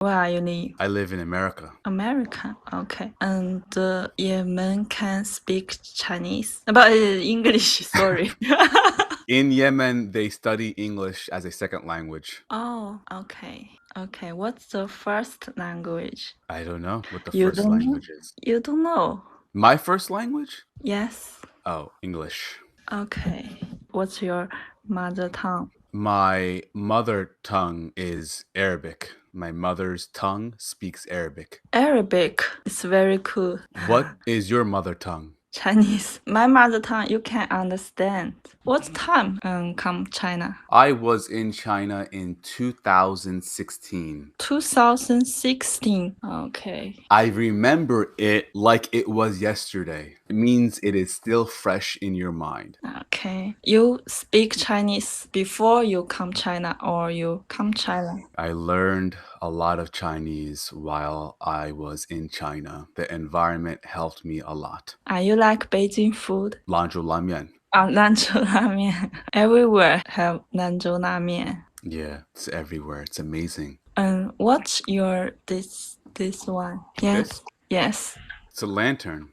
Where are you live? I live in America. America. Okay. And Yemen can speak Chinese. But English, sorry. In Yemen, they study English as a second language. Oh, okay. Okay. What's the first language? I don't know what the You first don't know? language is. You don't know? My first language? Yes. Oh, English. Okay. What's your mother tongue? My mother tongue is Arabic. My mother's tongue speaks Arabic. Arabic. It's very cool. What is your mother tongue? Chinese. My mother tongue you can understand. What time come China? I was in China in 2016. 2016. Okay. I remember it like it was yesterday. It means it is still fresh in your mind. Okay. You speak Chinese before you come China or you come China? I learned a lot of Chinese while I was in China. The environment helped me a lot. Are you like Beijing food? 兰州拉面. Lanzhou ramen. Everywhere have Lanzhou ramen. Yeah, it's everywhere. It's amazing. What's your this one? Yes. This? Yes. It's a lantern.